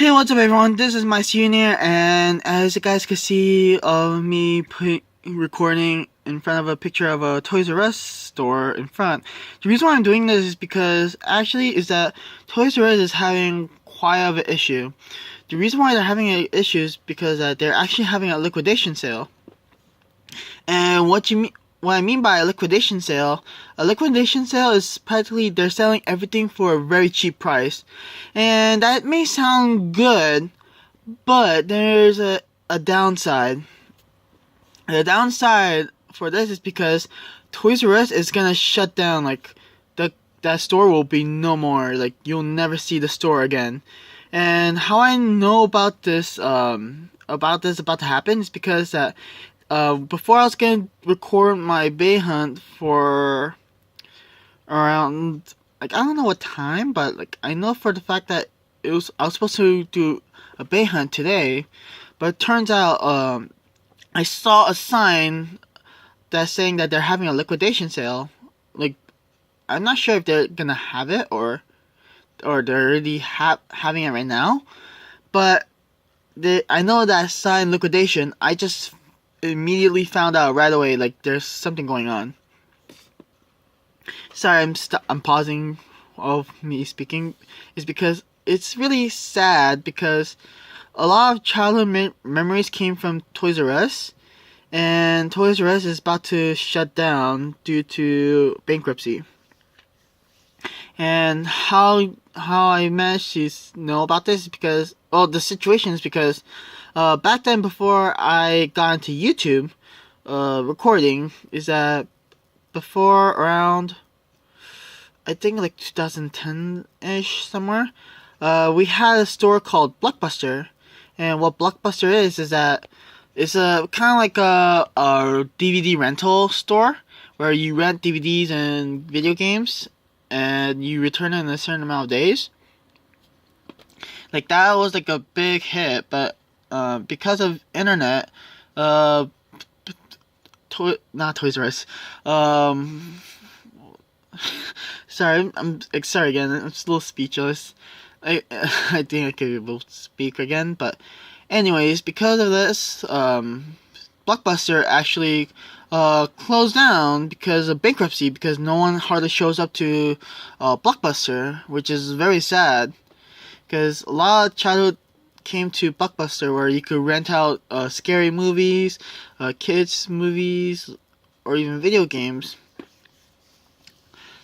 Hey, what's up everyone? This is my senior, and as you guys can see of me recording in front of a picture of a Toys R Us store in front. The reason why I'm doing this is because that Toys R Us is having quite of an issue. The reason why they're having an issue is because they're actually having a liquidation sale. And what I mean by a liquidation sale is practically they're selling everything for a very cheap price. And that may sound good, but there's a downside. The downside for this is because Toys R Us is gonna shut down. Like that store will be no more. Like you'll never see the store again. And how I know about this about to happen is because before I was gonna record my bay hunt for around, like, I don't know what time, but like I know for the fact that I was supposed to do a bay hunt today, but it turns out I saw a sign that's saying that they're having a liquidation sale. Like, I'm not sure if they're gonna have it or they're already having it right now, but I know that sign liquidation. I just immediately found out right away, like, there's something going on. Sorry, I'm pausing of me speaking, is because it's really sad because a lot of childhood memories came from Toys R Us, and Toys R Us is about to shut down due to bankruptcy. And how I managed to know about this is because, well, the situation is because back then, before I got into YouTube recording, is that before around, I think like 2010-ish somewhere, we had a store called Blockbuster. And what Blockbuster is that it's a kind of like a DVD rental store where you rent DVDs and video games and you return it in a certain amount of days. Like, that was like a big hit, but because of internet, not Toys R Us. Sorry, I'm sorry again. I'm just a little speechless. I think I could be able to speak again, but anyways, because of this, Blockbuster actually closed down because of bankruptcy, because no one hardly shows up to Blockbuster, which is very sad. Because a lot of childhood came to Blockbuster where you could rent out scary movies, kids movies, or even video games.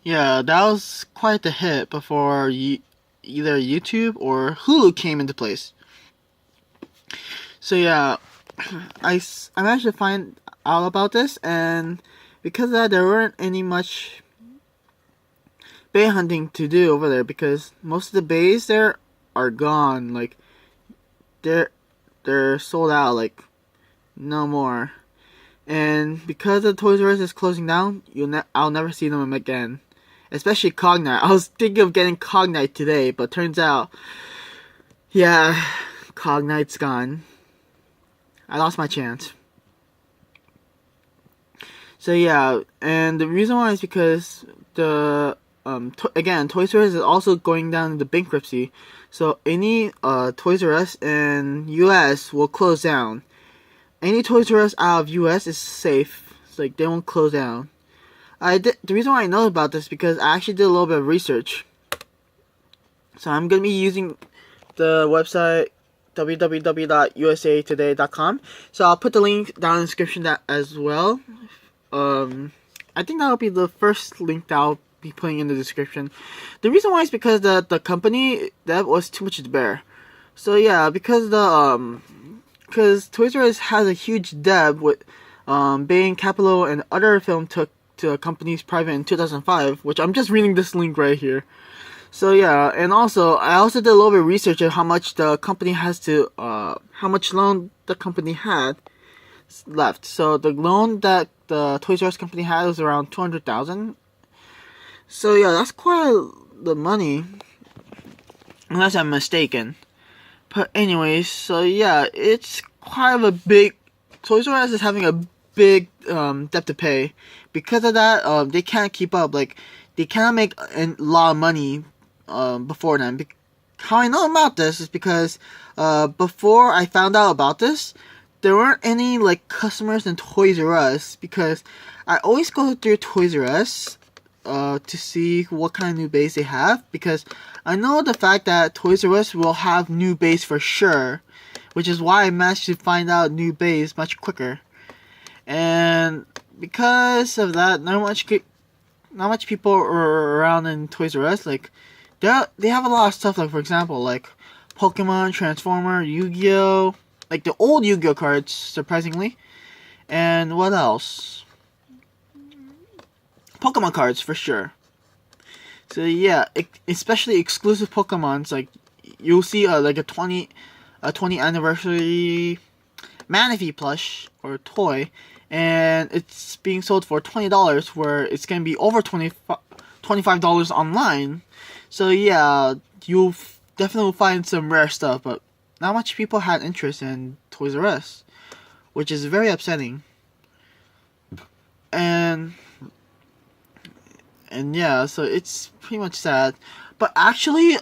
Yeah, that was quite the hit before either YouTube or Hulu came into place. So yeah, I managed to find out about this, and because of that, there weren't any much bay hunting to do over there because most of the bays there are gone. Like, they're sold out, like, no more. And because the Toys R Us is closing down, I'll never see them again. Especially Cognite. I was thinking of getting Cognite today, but turns out, yeah, Cognite's gone. I lost my chance. So yeah, and the reason why is because again, Toys R Us is also going down into bankruptcy. So any Toys R Us in US will close down. Any Toys R Us out of US is safe. It's like they won't close down. The reason why I know about this is because I actually did a little bit of research. So I'm gonna be using the website www.usatoday.com. So I'll put the link down in the description as well. I think that'll be the first link that I'll be putting in the description. The reason why is because the company, that was too much to bear. So yeah, because because Toys R Us has a huge debt with Bain Capital and other film took to companies private in 2005, which I'm just reading this link right here. So yeah, and also I also did a little bit of research on how much the company has to how much loan the company had left. So the loan that the Toys R Us company had was around $200,000. So yeah, that's quite the money, unless I'm mistaken. But anyways, so yeah, it's quite of a big. Toys R Us is having a big debt to pay. Because of that, they can't keep up. Like, they cannot make a lot of money before them, how I know about this is because before I found out about this, there weren't any like customers in Toys R Us, because I always go through Toys R Us to see what kind of new base they have, because I know the fact that Toys R Us will have new base for sure, which is why I managed to find out new base much quicker. And because of that, not much people are around in Toys R Us. Like they have a lot of stuff, like for example like Pokemon, Transformer, Yu-Gi-Oh, like the old Yu-Gi-Oh cards, surprisingly. And what else? Pokemon cards for sure. So yeah, especially exclusive Pokemons, like you'll see like a 20 anniversary Manaphy plush or toy, and it's being sold for $20, where it's gonna be over $25 online. So yeah, you'll definitely find some rare stuff, but not much people had interest in Toys R Us, which is very upsetting. And yeah, so it's pretty much sad. But actually,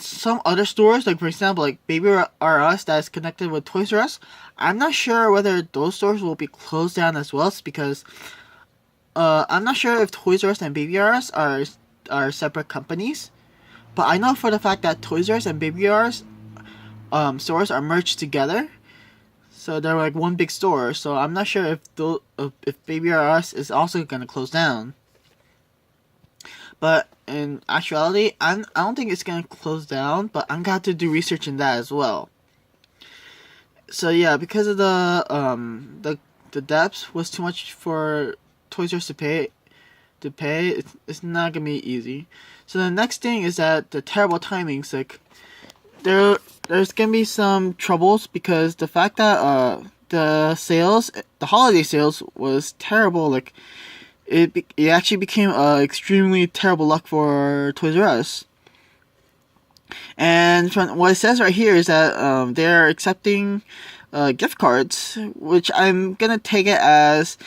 some other stores, like for example, like Baby R Us, that's connected with Toys R Us, I'm not sure whether those stores will be closed down as well, because I'm not sure if Toys R Us and Baby R Us are separate companies. But I know for the fact that Toys R Us and Baby R Us stores are merged together, so they're like one big store. So I'm not sure if Baby R Us is also gonna close down. But in actuality, I don't think it's gonna close down, but I'm gonna have to do research in that as well. So yeah, because of the depths was too much for Toys R Us to pay, it's not gonna be easy. So the next thing is that the terrible timings, like there's gonna be some troubles, because the fact that the holiday sales was terrible, like it actually became extremely terrible luck for Toys R Us. And from what it says right here is that they're accepting gift cards, which I'm gonna take it as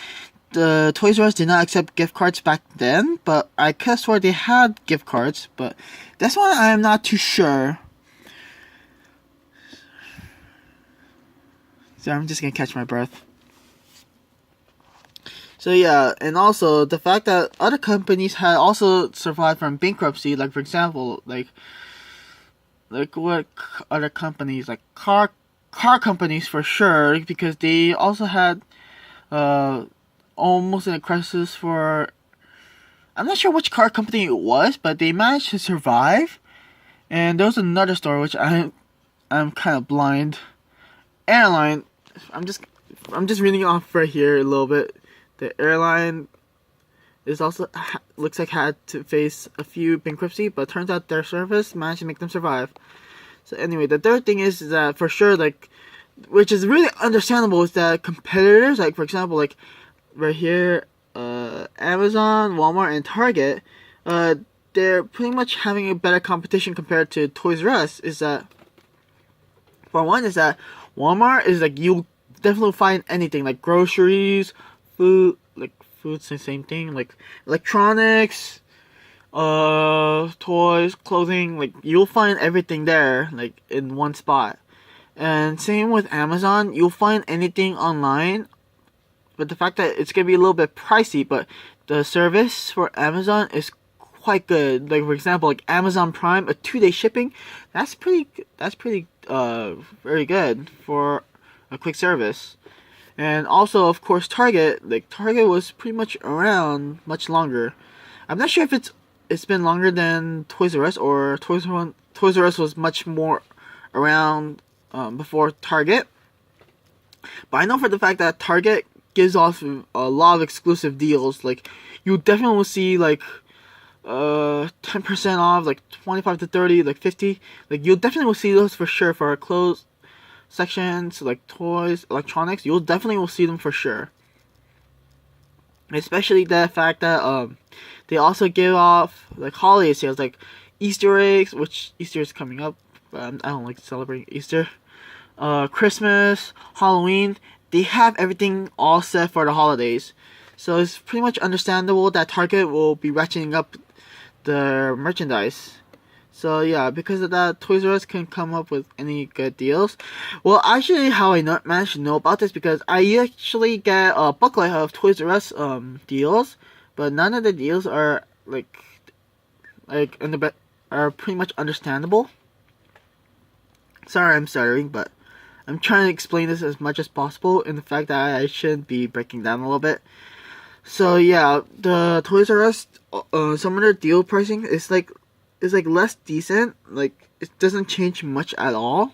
the Toys R Us did not accept gift cards back then, but I could have swore they had gift cards, but that's why I'm not too sure. So I'm just gonna catch my breath. So yeah, and also the fact that other companies had also survived from bankruptcy, like for example, like what other companies, like car companies for sure, because they also had almost in a crisis for, I'm not sure which car company it was, but they managed to survive. And there was another store which I'm kind of blind. Airline, I'm just reading off right here a little bit. The airline is also looks like had to face a few bankruptcy, but turns out their service managed to make them survive. So anyway, the third thing is that for sure, like, which is really understandable, is that competitors, like for example, like right here, Amazon, Walmart, and Target, they're pretty much having a better competition compared to Toys R Us. Is that, for one, is that Walmart is like, you'll definitely find anything like groceries, food, like food's the same thing, like electronics, toys, clothing, like you'll find everything there, like in one spot. And same with Amazon, you'll find anything online, but the fact that it's gonna be a little bit pricey, but the service for Amazon is quite good. Like for example, like Amazon Prime, a 2-day shipping, that's pretty very good for a quick service. And also, of course, Target. Like Target was pretty much around much longer. I'm not sure if it's been longer than Toys R Us, or Toys R Us was much more around before Target. But I know for the fact that Target gives off a lot of exclusive deals. Like you definitely will see like 10% off, like 25 to 30, like 50. Like you'll definitely will see those for sure for clothes sections, like toys, electronics. You'll definitely will see them for sure. Especially the fact that they also give off like holiday sales, like Easter eggs, which Easter is coming up, but I don't like celebrating Easter. Christmas, Halloween, they have everything all set for the holidays. So it's pretty much understandable that Target will be ratcheting up their merchandise. So yeah, because of that, Toys R Us can come up with any good deals. Well, actually, how I managed to know about this because I actually get a booklet of Toys R Us deals, but none of the deals are in the are pretty much understandable. Sorry, I'm stuttering, but I'm trying to explain this as much as possible in the fact that I shouldn't be breaking down a little bit. So yeah, the Toys R Us, some of their deal pricing is less decent. Like it doesn't change much at all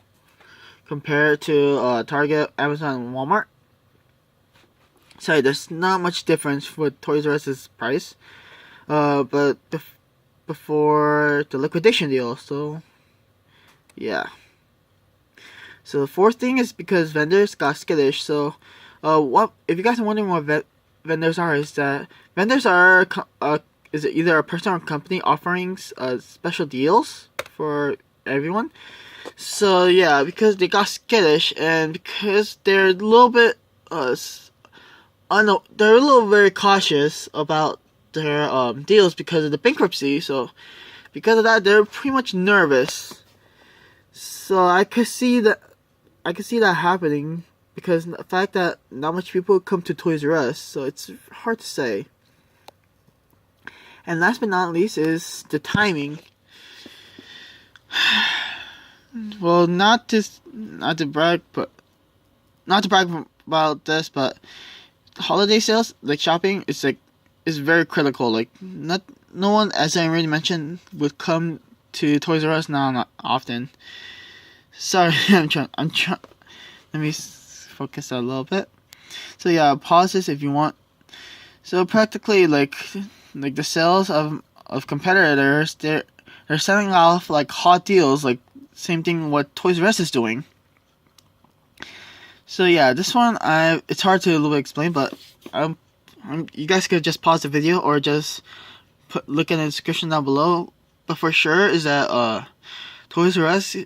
compared to Target, Amazon, and Walmart. Sorry, there's not much difference with Toys R Us's price. But before the liquidation deal, so yeah. So the fourth thing is because vendors got skittish. So, what if you guys are wondering what vendors are? Is that vendors are is it either a person or company offering special deals for everyone? So yeah, because they got skittish and because they're a little bit they're a little very cautious about their deals because of the bankruptcy. So because of that, they're pretty much nervous. So I could see that happening because the fact that not much people come to Toys R Us, so it's hard to say. And last but not least is the timing. Well, not to brag about this, but holiday sales, like shopping, is very critical. Like no one, as I already mentioned, would come to Toys R Us now not often. Sorry, I'm trying. Let me focus a little bit. So yeah, pause this if you want. So practically, like the sales of competitors, they're selling off like hot deals, like same thing what Toys R Us is doing. So yeah, this one it's hard to a little bit explain, but you guys could just pause the video or just look in the description down below. But for sure is that Toys R Us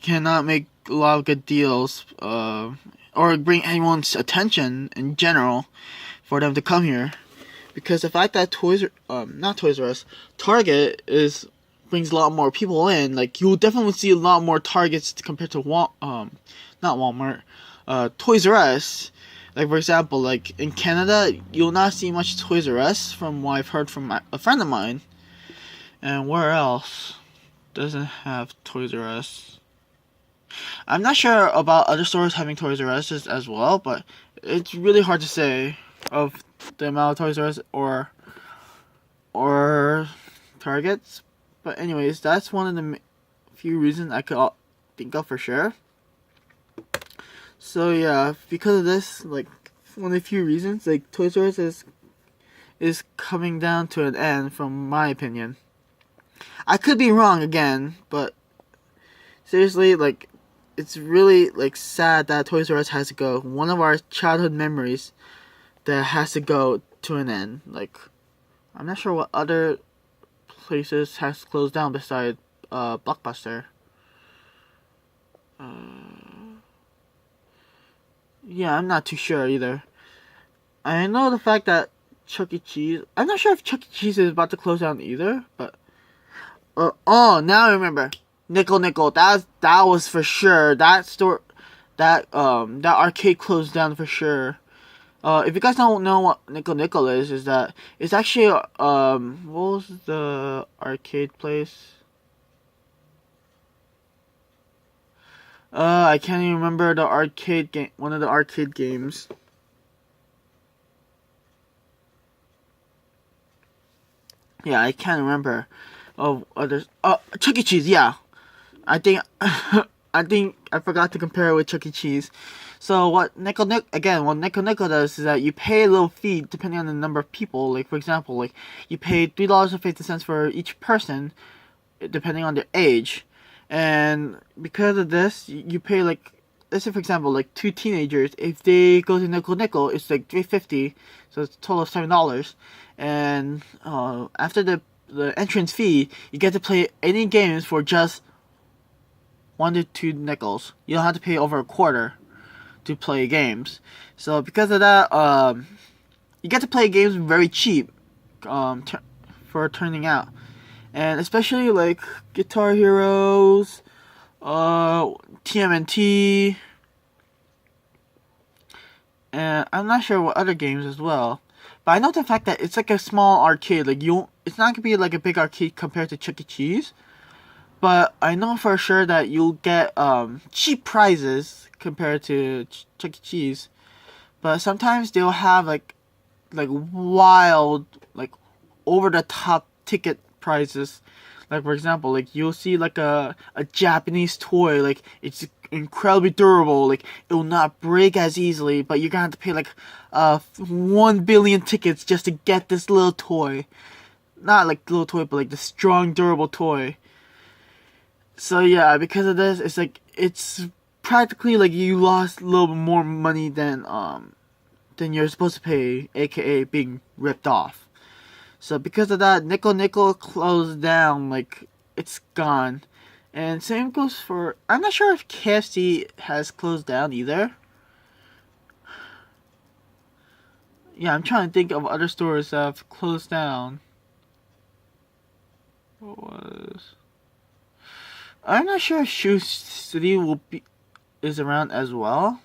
cannot make a lot of good deals or bring anyone's attention in general for them to come here, because the fact that not Toys R Us, Target brings a lot more people in. Like you'll definitely see a lot more Targets compared to not Walmart, Toys R Us. Like for example, like in Canada, you'll not see much Toys R Us from what I've heard from a friend of mine. And where else doesn't have Toys R Us? I'm not sure about other stores having Toys R Us as well, but it's really hard to say of the amount of Toys R Us or Targets. But anyways, that's one of the few reasons I could think of for sure. So yeah, because of this, like one of the few reasons, like Toys R Us is coming down to an end, from my opinion. I could be wrong again, but seriously, like it's really like sad that Toys R Us has to go. One of our childhood memories that has to go to an end. Like I'm not sure what other places has closed down besides Blockbuster. Yeah, I'm not too sure either. I know the fact that Chuck E. Cheese. I'm not sure if Chuck E. Cheese is about to close down either, but oh, now I remember. Nickel. That was for sure. That store, that arcade closed down for sure. If you guys don't know what Nickel is that it's actually what was the arcade place? I can't even remember the arcade game. One of the arcade games. Yeah, I can't remember. Oh, others. Chuck E. Cheese. Yeah, I think I forgot to compare it with Chuck E. Cheese. So what Nickel does is that you pay a little fee depending on the number of people. Like for example, like you pay $3.50 for each person, depending on their age. And because of this, you pay like, let's say for example, like two teenagers, if they go to Nickel, it's like $3.50, so it's a total of $7. And after the entrance fee, you get to play any games for just 1 to 2 nickels. You don't have to pay over a quarter to play games. So because of that, you get to play games very cheap for turning out. and especially like Guitar Heroes, TMNT, and I'm not sure what other games as well. But I know the fact that it's like a small arcade. Like it's not gonna be like a big arcade compared to Chuck E. Cheese. But I know for sure that you'll get cheap prizes compared to Chuck E. Cheese. But sometimes they'll have like wild, like over the top ticket prizes. Like for example, like you'll see like a Japanese toy, like it's incredibly durable, like it will not break as easily, but you're gonna have to pay like 1 billion tickets just to get this little toy. Not like little toy, but like the strong durable toy. So yeah, because of this, it's practically like you lost a little bit more money than you're supposed to pay, aka being ripped off. So because of that, Nickel Nickel closed down, like it's gone. And same goes for, I'm not sure if KFC has closed down either. Yeah, I'm trying to think of other stores that have closed down. What was? I'm not sure if Shoe City is around as well,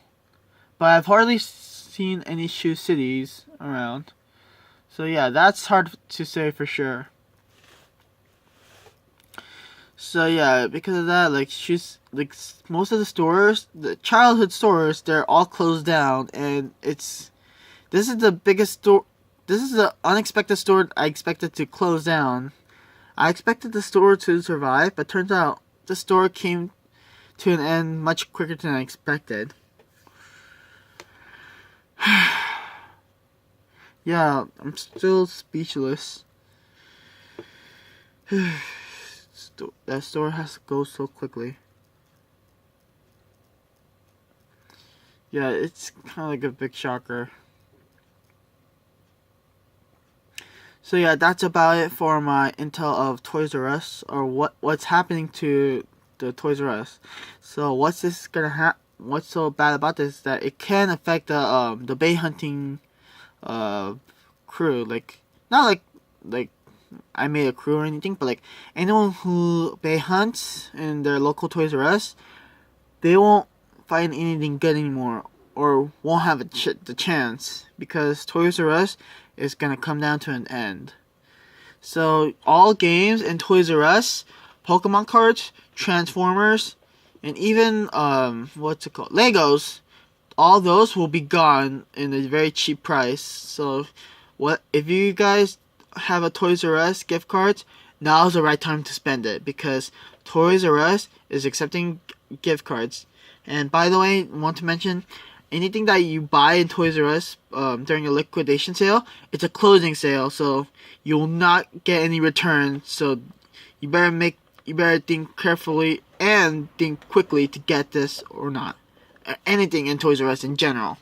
but I've hardly seen any Shoe Cities around. So yeah, that's hard to say for sure. So yeah, because of that, like most of the stores, the childhood stores, they're all closed down, and this is the biggest store. This is the unexpected store I expected to close down. I expected the store to survive, but turns out the store came to an end much quicker than I expected. Yeah, I'm still speechless. That store has to go so quickly. Yeah, it's kind of like a big shocker. So yeah, that's about it for my intel of Toys R Us, or what's happening to the Toys R Us. So what's so bad about this is that it can affect the bay hunting crew. Like not like I made a crew or anything, but like anyone who bay hunts in their local Toys R Us, they won't find anything good anymore, or won't have the chance, because Toys R Us is gonna come down to an end. So all games in Toys R Us, Pokemon cards, Transformers, and even what's it called, Legos, all those will be gone in a very cheap price. So what if you guys have a Toys R Us gift card? Now's the right time to spend it, because Toys R Us is accepting gift cards. And by the way, I want to mention, anything that you buy in Toys R Us during a liquidation sale, it's a closing sale, so you will not get any return. So you better think carefully and think quickly to get this or not. Anything in Toys R Us in general.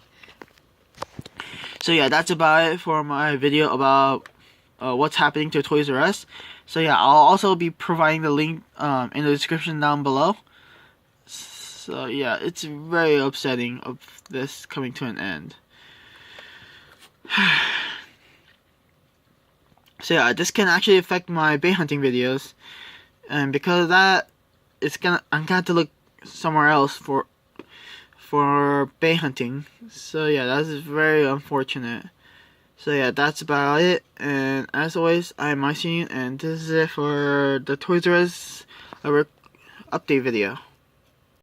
So yeah, that's about it for my video about what's happening to Toys R Us. So yeah, I'll also be providing the link in the description down below. So yeah, it's very upsetting of this coming to an end. So yeah, this can actually affect my bay hunting videos, and because of that, I'm gonna have to look somewhere else for bay hunting. So yeah, that's very unfortunate. So yeah, that's about it. And as always, I'm Marcin, and this is it for the Toys R Us update video.